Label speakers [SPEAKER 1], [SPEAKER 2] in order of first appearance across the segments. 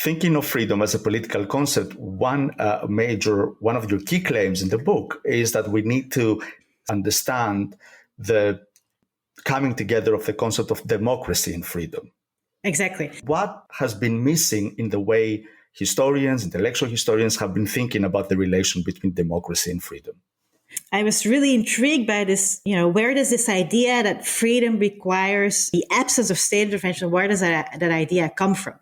[SPEAKER 1] thinking of freedom as a political concept, one of your key claims in the book is that we need to understand the coming together of the concept of democracy and freedom.
[SPEAKER 2] Exactly.
[SPEAKER 1] What has been missing in the way historians, intellectual historians have been thinking about the relation between democracy and freedom?
[SPEAKER 2] I was really intrigued by this, where does this idea that freedom requires the absence of state intervention, where does that idea come from?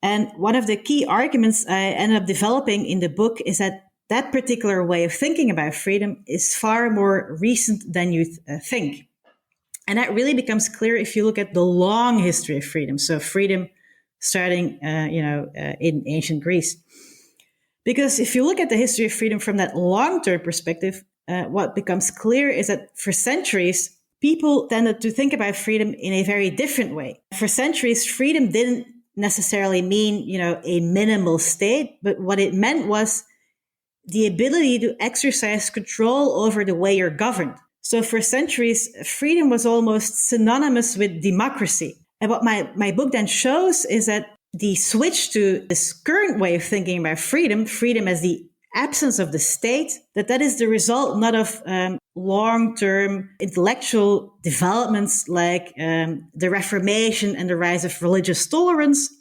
[SPEAKER 2] And one of the key arguments I ended up developing in the book is that particular way of thinking about freedom is far more recent than you think. And that really becomes clear if you look at the long history of freedom. So freedom starting, in ancient Greece. Because if you look at the history of freedom from that long-term perspective, what becomes clear is that for centuries, people tended to think about freedom in a very different way. For centuries, freedom didn't necessarily mean, a minimal state, but what it meant was the ability to exercise control over the way you're governed. So for centuries, freedom was almost synonymous with democracy. And what my book then shows is that the switch to this current way of thinking about freedom as the absence of the state, that is the result not of long-term intellectual developments like the Reformation and the rise of religious tolerance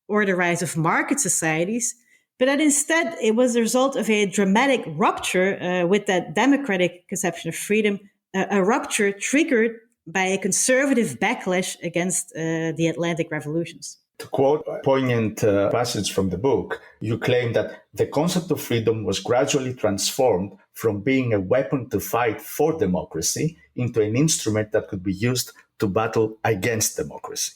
[SPEAKER 2] or the rise of market societies, but that instead it was the result of a dramatic rupture with that democratic conception of freedom, a rupture triggered by a conservative backlash against the Atlantic revolutions.
[SPEAKER 1] To quote a poignant passage from the book, you claim that the concept of freedom was gradually transformed from being a weapon to fight for democracy into an instrument that could be used to battle against democracy.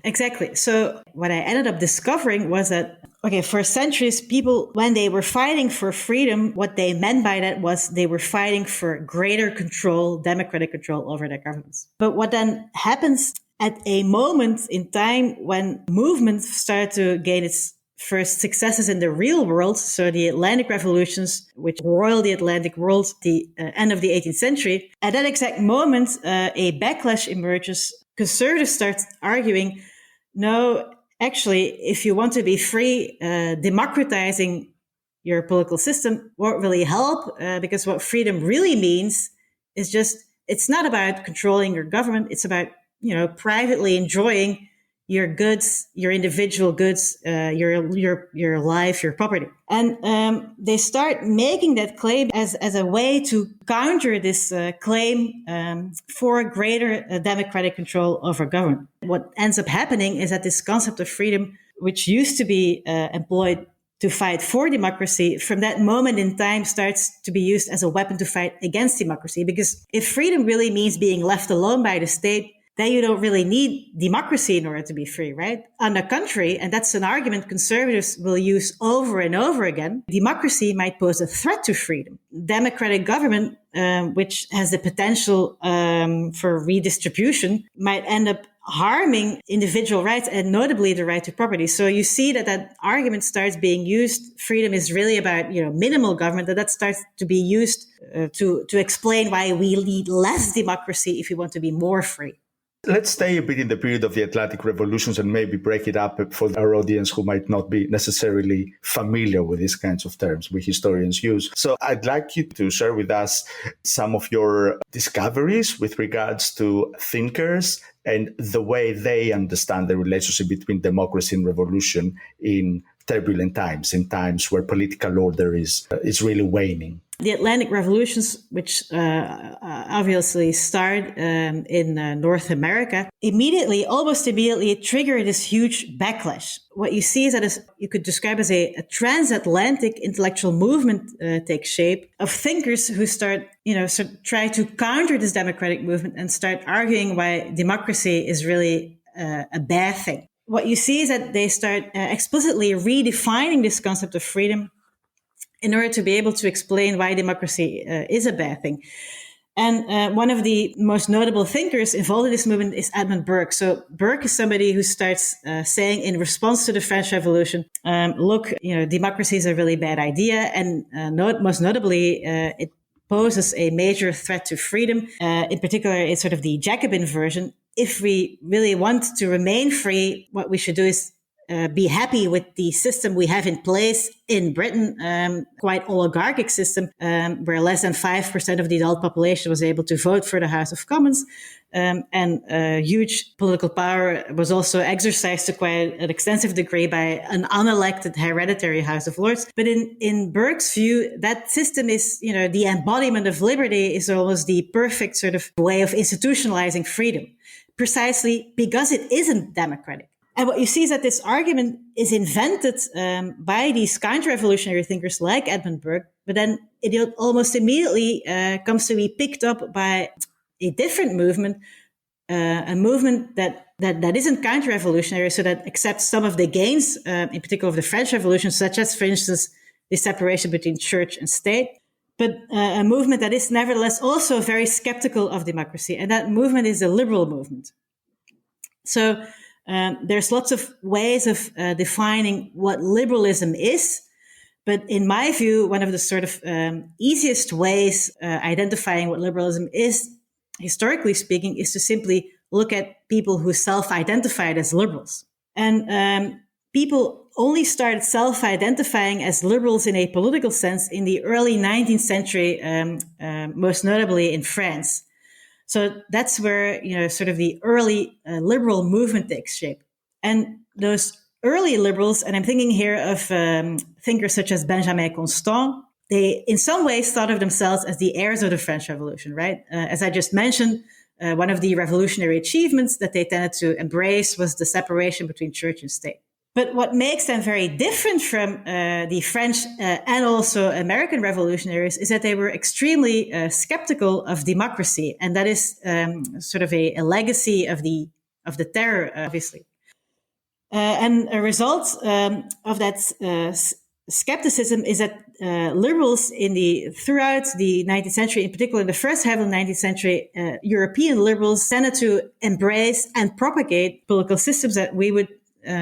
[SPEAKER 2] Exactly. So what I ended up discovering was that, for centuries, people, when they were fighting for freedom, what they meant by that was they were fighting for greater control, democratic control over their governments. But what then happens at a moment in time when movements start to gain its first successes in the real world, so the Atlantic revolutions, which roiled the Atlantic world at the end of the 18th century, at that exact moment, a backlash emerges. Conservatives start arguing, no, actually, if you want to be free, democratizing your political system won't really help, because what freedom really means is it's not about controlling your government, it's about privately enjoying your goods, your individual goods, your life, your property. And they start making that claim as a way to counter this claim for greater democratic control over government. What ends up happening is that this concept of freedom, which used to be employed to fight for democracy, from that moment in time starts to be used as a weapon to fight against democracy. Because if freedom really means being left alone by the state, then you don't really need democracy in order to be free, right? On the contrary, and that's an argument conservatives will use over and over again, democracy might pose a threat to freedom. Democratic government, which has the potential for redistribution, might end up harming individual rights and notably the right to property. So you see that argument starts being used. Freedom is really about, minimal government, that starts to be used to explain why we need less democracy if we want to be more free.
[SPEAKER 1] Let's stay a bit in the period of the Atlantic revolutions and maybe break it up for our audience who might not be necessarily familiar with these kinds of terms we historians use. So I'd like you to share with us some of your discoveries with regards to thinkers and the way they understand the relationship between democracy and revolution in turbulent times, in times where political order is really waning.
[SPEAKER 2] The Atlantic revolutions, which obviously started in North America, almost immediately, it triggered this huge backlash. What you see is that you could describe as a transatlantic intellectual movement takes shape of thinkers who try to counter this democratic movement and start arguing why democracy is really a bad thing. What you see is that they start explicitly redefining this concept of freedom in order to be able to explain why democracy is a bad thing. And one of the most notable thinkers involved in this movement is Edmund Burke. So Burke is somebody who starts saying in response to the French Revolution, look, democracy is a really bad idea. And most notably, it poses a major threat to freedom. In particular, it's sort of the Jacobin version. If we really want to remain free, what we should do is be happy with the system we have in place in Britain, quite oligarchic system, where less than 5% of the adult population was able to vote for the House of Commons. And huge political power was also exercised to quite an extensive degree by an unelected hereditary House of Lords. But in Burke's view, that system is, the embodiment of liberty is almost the perfect sort of way of institutionalizing freedom, precisely because it isn't democratic. And what you see is that this argument is invented by these counter-revolutionary thinkers like Edmund Burke, but then it almost immediately comes to be picked up by a different movement, a movement that isn't counter-revolutionary, so that accepts some of the gains, in particular of the French Revolution, such as, for instance, the separation between church and state, but a movement that is nevertheless also very skeptical of democracy. And that movement is the liberal movement. So there's lots of ways of defining what liberalism is. But in my view, one of the sort of easiest ways identifying what liberalism is, historically speaking, is to simply look at people who self-identified as liberals. And people only started self-identifying as liberals in a political sense in the early 19th century, most notably in France. So that's where, sort of the early liberal movement takes shape. And those early liberals, and I'm thinking here of thinkers such as Benjamin Constant, they in some ways thought of themselves as the heirs of the French Revolution, right? As I just mentioned, one of the revolutionary achievements that they tended to embrace was the separation between church and state. But what makes them very different from the French and also American revolutionaries is that they were extremely skeptical of democracy. And that is sort of a legacy of the terror, obviously. And a result of that skepticism is that liberals throughout the 19th century, in particular in the first half of the 19th century, European liberals tended to embrace and propagate political systems that we would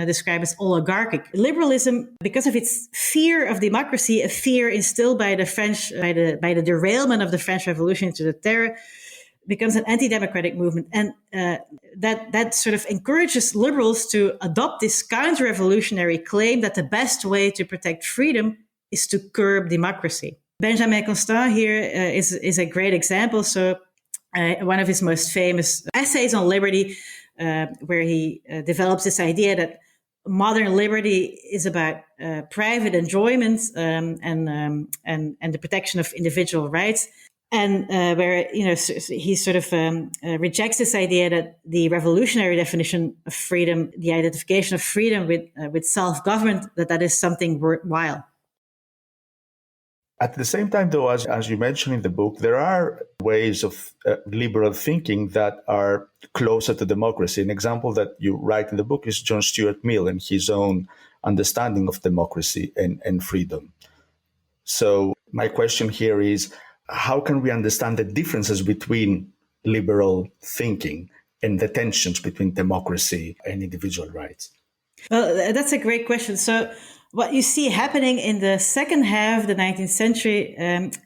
[SPEAKER 2] describe as oligarchic. Liberalism, because of its fear of democracy, a fear instilled by the French, by the derailment of the French Revolution into the terror, becomes an anti-democratic movement. And that sort of encourages liberals to adopt this counter-revolutionary claim that the best way to protect freedom is to curb democracy. Benjamin Constant here is a great example. So one of his most famous essays on liberty, where he develops this idea that modern liberty is about private enjoyment and the protection of individual rights. And where he sort of rejects this idea that the revolutionary definition of freedom, the identification of freedom with self-government, that is something worthwhile.
[SPEAKER 1] At the same time, though, as you mentioned in the book, there are ways of liberal thinking that are closer to democracy. An example that you write in the book is John Stuart Mill and his own understanding of democracy and freedom. So my question here is, how can we understand the differences between liberal thinking and the tensions between democracy and individual rights?
[SPEAKER 2] Well, that's a great question. So what you see happening in the second half of the 19th century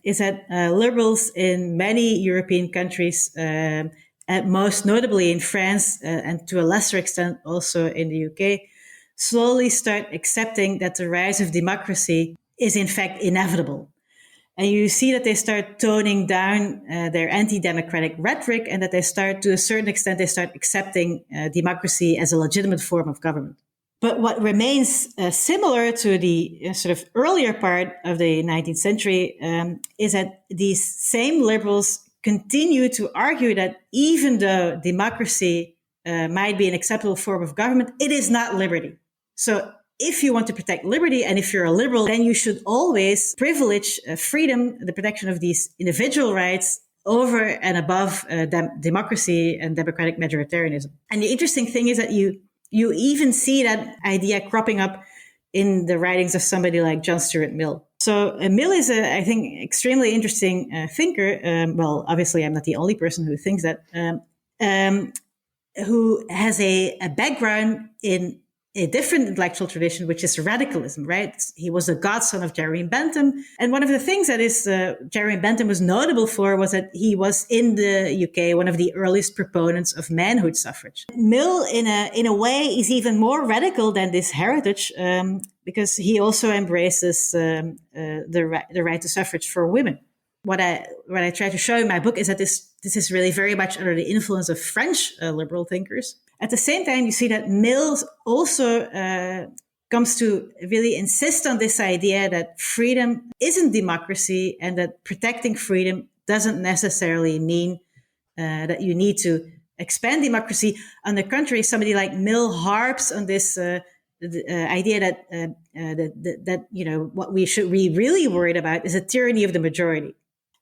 [SPEAKER 2] is that liberals in many European countries, most notably in France and to a lesser extent also in the UK, slowly start accepting that the rise of democracy is in fact inevitable. And you see that they start toning down their anti-democratic rhetoric, and that they start, to a certain extent, they start accepting democracy as a legitimate form of government. But what remains similar to the sort of earlier part of the 19th century is that these same liberals continue to argue that even though democracy might be an acceptable form of government, it is not liberty. So if you want to protect liberty, and if you're a liberal, then you should always privilege freedom, the protection of these individual rights, over and above democracy and democratic majoritarianism. And the interesting thing is that you even see that idea cropping up in the writings of somebody like John Stuart Mill. So Mill is, I think, extremely interesting thinker. Well, obviously, I'm not the only person who thinks that, who has a background in a different intellectual tradition, which is radicalism, right? He was the godson of Jeremy Bentham. And one of the things that Jeremy Bentham was notable for was that he was in the UK one of the earliest proponents of manhood suffrage. Mill, in a way, is even more radical than this heritage, because he also embraces the right to suffrage for women. What I try to show in my book is that this is really very much under the influence of French liberal thinkers. At the same time, you see that Mill also comes to really insist on this idea that freedom isn't democracy, and that protecting freedom doesn't necessarily mean that you need to expand democracy. On the contrary, somebody like Mill harps on this idea that what we should be really worried about is a tyranny of the majority.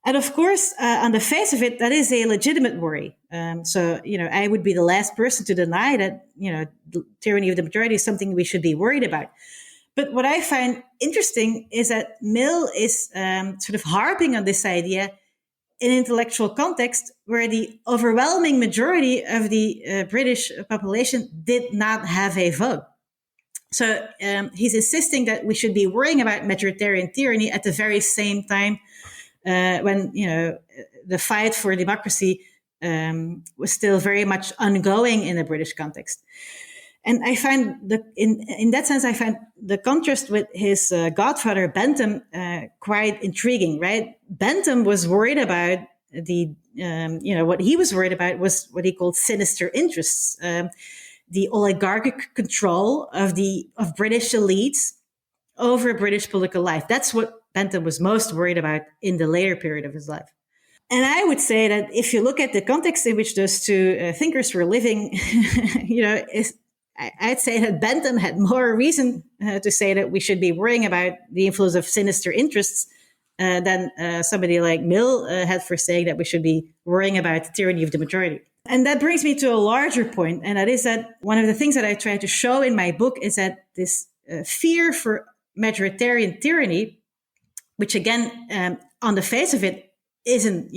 [SPEAKER 2] And of course, on the face of it, that is a legitimate worry. So I would be the last person to deny that, the tyranny of the majority is something we should be worried about. But what I find interesting is that Mill is sort of harping on this idea in an intellectual context where the overwhelming majority of the British population did not have a vote. So he's insisting that we should be worrying about majoritarian tyranny at the very same time when the fight for democracy was still very much ongoing in the British context. And I find in that sense, I find the contrast with his godfather Bentham quite intriguing. Right? Bentham was worried about what he was worried about was what he called sinister interests, the oligarchic control of British elites over British political life. That's what Bentham was most worried about in the later period of his life. And I would say that if you look at the context in which those two thinkers were living, I'd say that Bentham had more reason to say that we should be worrying about the influence of sinister interests than somebody like Mill had for saying that we should be worrying about the tyranny of the majority. And that brings me to a larger point, and that is that one of the things that I try to show in my book is that this fear for majoritarian tyranny, which again, on the face of it, isn't,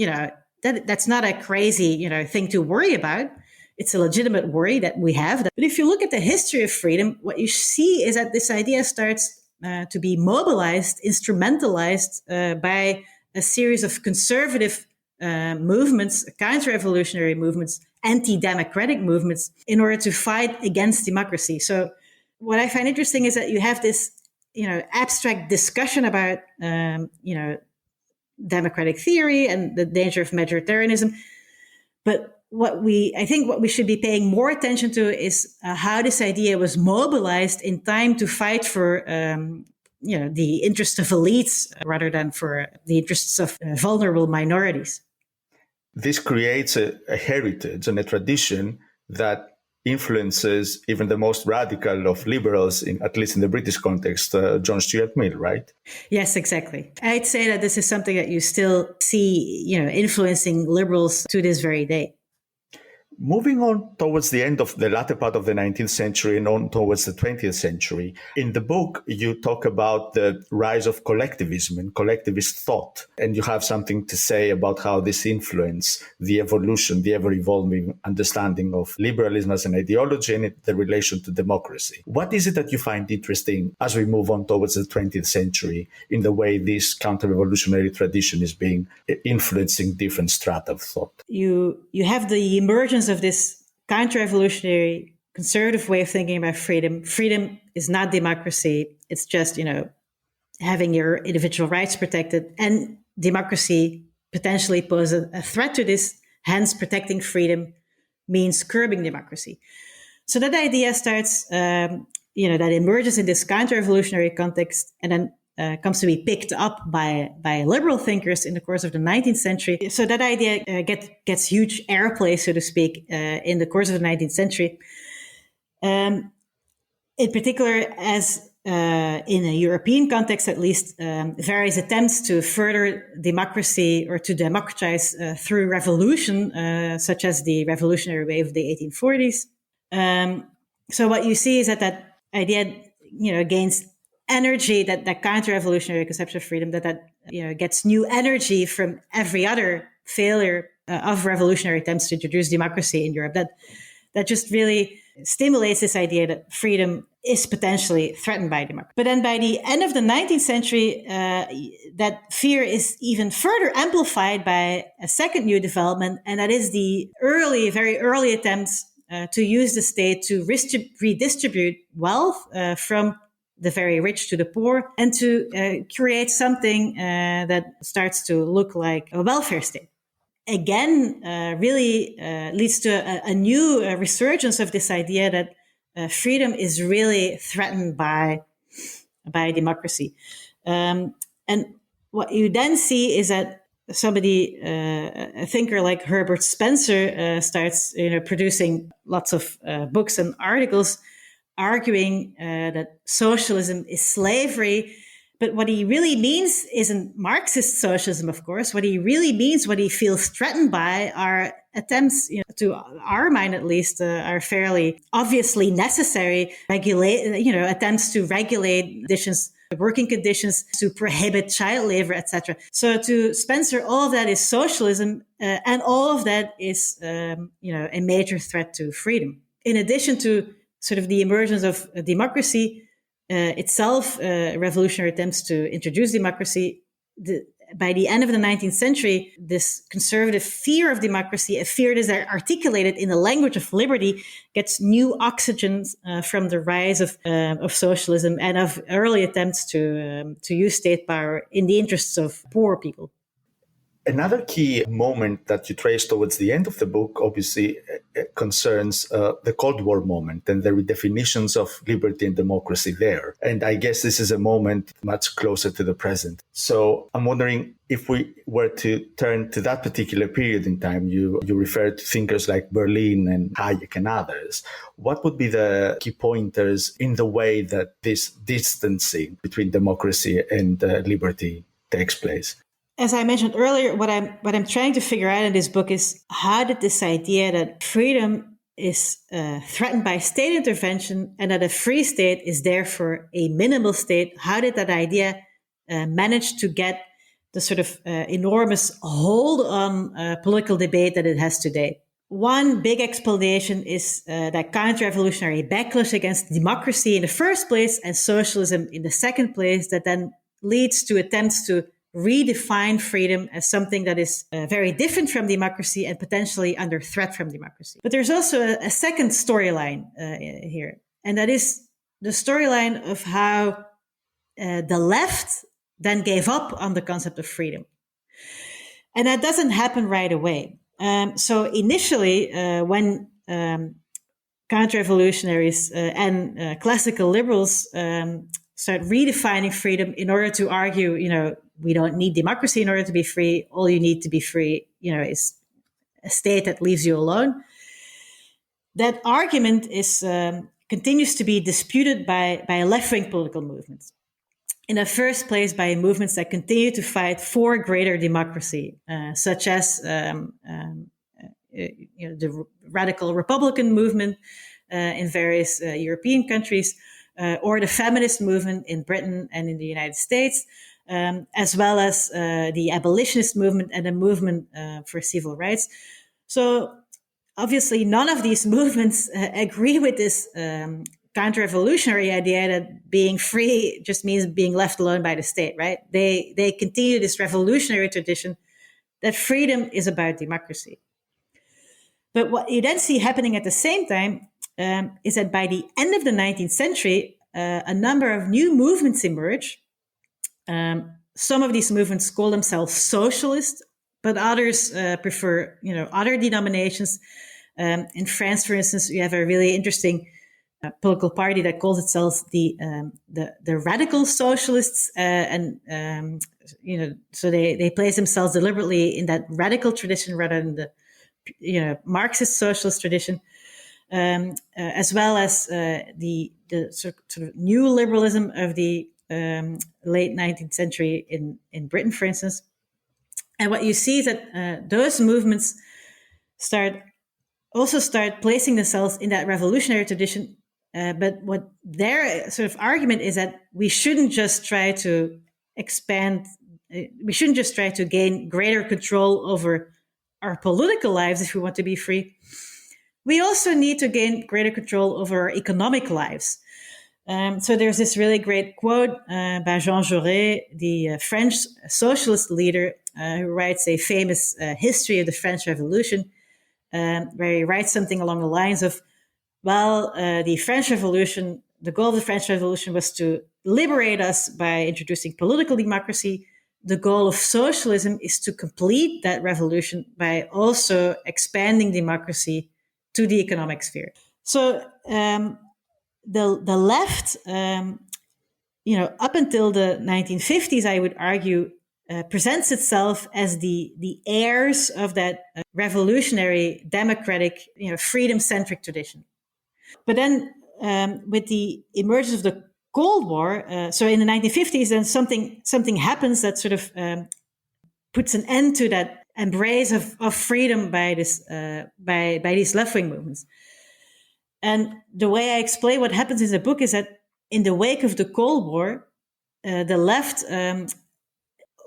[SPEAKER 2] that's not a crazy, thing to worry about. It's a legitimate worry that we have. But if you look at the history of freedom, what you see is that this idea starts to be mobilized, instrumentalized by a series of conservative movements, counter-revolutionary movements, anti-democratic movements, in order to fight against democracy. So what I find interesting is that you have this, abstract discussion about, democratic theory and the danger of majoritarianism. But what we should be paying more attention to is how this idea was mobilized in time to fight for, the interests of elites rather than for the interests of vulnerable minorities.
[SPEAKER 1] This creates a heritage and a tradition that influences even the most radical of liberals, at least in the British context, John Stuart Mill, right?
[SPEAKER 2] Yes, exactly. I'd say that this is something that you still see, influencing liberals to this very day.
[SPEAKER 1] Moving on towards the end of the latter part of the 19th century and on towards the 20th century, in the book, you talk about the rise of collectivism and collectivist thought. And you have something to say about how this influenced the evolution, the ever-evolving understanding of liberalism as an ideology and the relation to democracy. What is it that you find interesting as we move on towards the 20th century in the way this counter-revolutionary tradition is being influencing different strata of thought?
[SPEAKER 2] You have the emergence of this counter-revolutionary conservative way of thinking about freedom. Freedom is not democracy. It's just, having your individual rights protected, and democracy potentially poses a threat to this. Hence, protecting freedom means curbing democracy. So that idea starts, that emerges in this counter-revolutionary context and then comes to be picked up by liberal thinkers in the course of the 19th century. So that idea gets huge airplay, so to speak, in the course of the 19th century. In particular, as in a European context, at least, various attempts to further democracy or to democratize through revolution, such as the revolutionary wave of the 1840s. So what you see is that idea, gains energy, that counter-revolutionary conception of freedom, that gets new energy from every other failure of revolutionary attempts to introduce democracy in Europe. That just really stimulates this idea that freedom is potentially threatened by democracy. But then by the end of the 19th century, that fear is even further amplified by a second new development, and that is the very early attempts to use the state to redistribute wealth from the very rich to the poor, and to create something that starts to look like a welfare state. Again, really leads to a new resurgence of this idea that freedom is really threatened by democracy. And what you then see is that somebody, a thinker like Herbert Spencer, starts producing lots of books and articles arguing that socialism is slavery. But what he really means isn't Marxist socialism, of course. What he really means, what he feels threatened by, are attempts, to our mind at least, are fairly obviously necessary attempts to regulate conditions, working conditions, to prohibit child labor, etc. So to Spencer, all of that is socialism, and all of that is, a major threat to freedom. In addition to sort of the emergence of democracy itself, revolutionary attempts to introduce democracy. By the end of the 19th century, this conservative fear of democracy, a fear that is articulated in the language of liberty, gets new oxygen from the rise of socialism and of early attempts to use state power in the interests of poor people.
[SPEAKER 1] Another key moment that you trace towards the end of the book, obviously, concerns the Cold War moment and the redefinitions of liberty and democracy there. And I guess this is a moment much closer to the present. So I'm wondering, if we were to turn to that particular period in time, you referred to thinkers like Berlin and Hayek and others. What would be the key pointers in the way that this distancing between democracy and liberty takes place?
[SPEAKER 2] As I mentioned earlier, what I'm trying to figure out in this book is, how did this idea that freedom is threatened by state intervention and that a free state is therefore a minimal state, how did that idea manage to get the sort of enormous hold on political debate that it has today? One big explanation is that counter-revolutionary backlash against democracy in the first place and socialism in the second place, that then leads to attempts to redefine freedom as something that is very different from democracy and potentially under threat from democracy. But there's also a second storyline here, and that is the storyline of how the left then gave up on the concept of freedom. And that doesn't happen right away. So initially, when counter-revolutionaries and classical liberals start redefining freedom in order to argue, we don't need democracy in order to be free. All you need to be free, is a state that leaves you alone. That argument is continues to be disputed by left-wing political movements. In the first place, by movements that continue to fight for greater democracy, such as the radical Republican movement in various European countries, or the feminist movement in Britain and in the United States, as well as the abolitionist movement and the movement for civil rights. So obviously, none of these movements agree with this counter-revolutionary idea that being free just means being left alone by the state, right? They continue this revolutionary tradition that freedom is about democracy. But what you then see happening at the same time is that by the end of the 19th century, a number of new movements emerge. Some of these movements call themselves socialist, but others prefer, other denominations. In France, for instance, you have a really interesting political party that calls itself the radical socialists, so they place themselves deliberately in that radical tradition rather than the Marxist socialist tradition. As well as the sort of new liberalism of the late 19th century in Britain, for instance. And what you see is that those movements start placing themselves in that revolutionary tradition. But what their sort of argument is that we shouldn't just try to gain greater control over our political lives if we want to be free. We also need to gain greater control over our economic lives. So there's this really great quote by Jean Jaurès, the French socialist leader, who writes a famous history of the French Revolution, where he writes something along the lines of, well, the French Revolution, the goal of the French Revolution was to liberate us by introducing political democracy. The goal of socialism is to complete that revolution by also expanding democracy to the economic sphere. So the left, up until the 1950s, I would argue, presents itself as the heirs of that revolutionary, democratic, freedom-centric tradition. But then with the emergence of the Cold War, so in the 1950s, then something happens that sort of puts an end to that embrace of freedom by these left-wing movements. And the way I explain what happens in the book is that in the wake of the Cold War, the left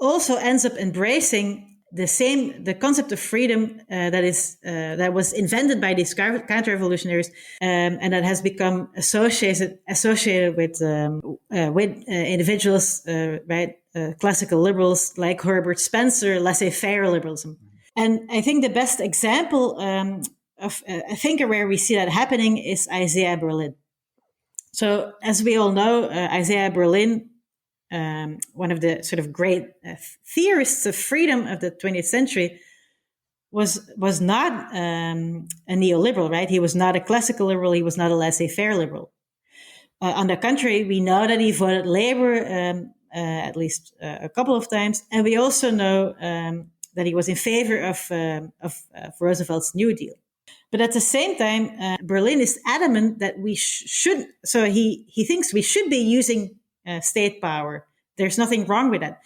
[SPEAKER 2] also ends up embracing the concept of freedom that was invented by these counter-revolutionaries, and that has become associated with individuals, classical liberals like Herbert Spencer, laissez-faire liberalism. And I think the best example of a thinker where we see that happening is Isaiah Berlin. So, as we all know, Isaiah Berlin, one of the sort of great theorists of freedom of the 20th century, was not a neoliberal, right? He was not a classical liberal. He was not a laissez-faire liberal. On the contrary, we know that he voted Labour at least a couple of times, and we also know that he was in favor of Roosevelt's New Deal. But at the same time, Berlin is adamant that we should. So he thinks we should be using state power. There's nothing wrong with that.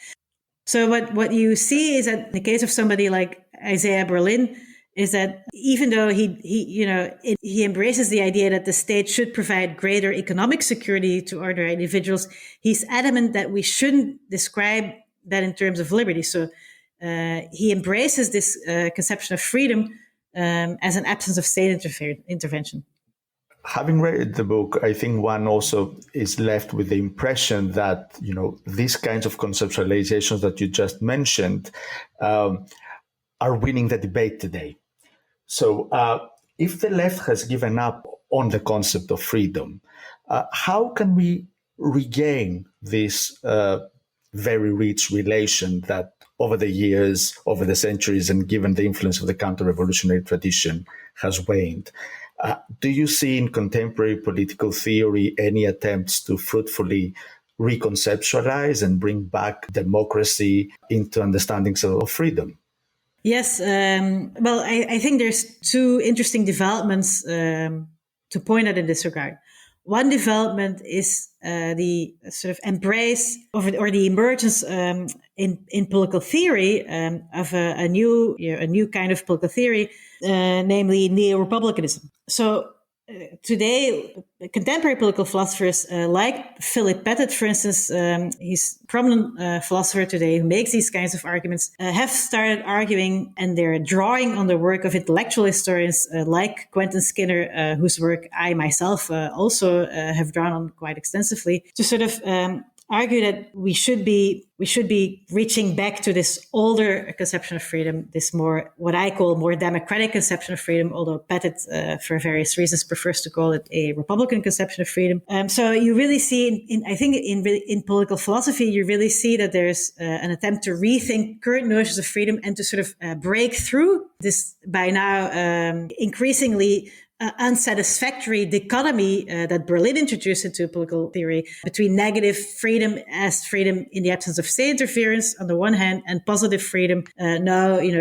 [SPEAKER 2] So what you see is that in the case of somebody like Isaiah Berlin, is that even though he embraces the idea that the state should provide greater economic security to ordinary individuals, he's adamant that we shouldn't describe that in terms of liberty. So he embraces this conception of freedom as an absence of state intervention.
[SPEAKER 1] Having read the book, I think one also is left with the impression that, these kinds of conceptualizations that you just mentioned are winning the debate today. So if the left has given up on the concept of freedom, how can we regain this very rich relation that over the years, over the centuries, and given the influence of the counter-revolutionary tradition has waned? Do you see in contemporary political theory any attempts to fruitfully reconceptualize and bring back democracy into understandings of freedom?
[SPEAKER 2] Yes. Well, I think there's two interesting developments to point out in this regard. One development is the sort of embrace or the emergence in political theory of a new kind of political theory, namely neo-republicanism. So today, contemporary political philosophers like Philip Pettit, for instance, he's a prominent philosopher today who makes these kinds of arguments, have started arguing, and they're drawing on the work of intellectual historians like Quentin Skinner, whose work I myself also have drawn on quite extensively, to sort of argue that we should be reaching back to this older conception of freedom, this more, what I call more democratic conception of freedom, although Pettit, for various reasons, prefers to call it a Republican conception of freedom. So you really see, in political philosophy, you really see that there's an attempt to rethink current notions of freedom and to sort of break through this by now increasingly unsatisfactory dichotomy that Berlin introduced into political theory between negative freedom as freedom in the absence of state interference on the one hand, and positive freedom.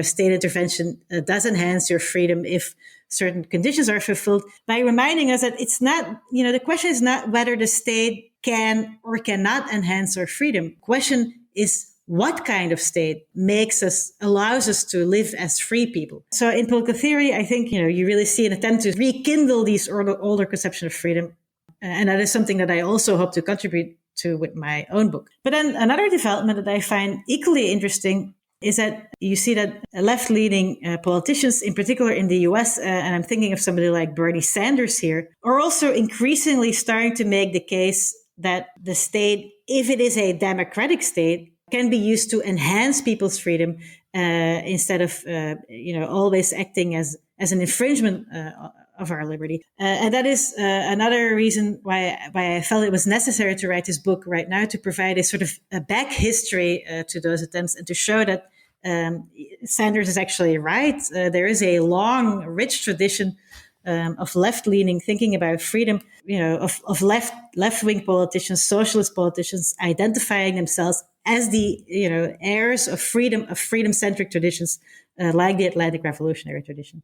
[SPEAKER 2] State intervention does enhance your freedom if certain conditions are fulfilled, by reminding us that it's not, the question is not whether the state can or cannot enhance our freedom. The question is what kind of state allows us to live as free people. So in political theory, I think, you really see an attempt to rekindle these older conception of freedom. And that is something that I also hope to contribute to with my own book. But then another development that I find equally interesting is that you see that left-leaning politicians, in particular in the US, and I'm thinking of somebody like Bernie Sanders here, are also increasingly starting to make the case that the state, if it is a democratic state, can be used to enhance people's freedom instead of, always acting as an infringement of our liberty. And that is another reason why I felt it was necessary to write this book right now, to provide a sort of a back history to those attempts and to show that Sanders is actually right. There is a long, rich tradition of left-leaning thinking about freedom, of left-wing politicians, socialist politicians identifying themselves as the, heirs of freedom-centric traditions like the Atlantic Revolutionary tradition.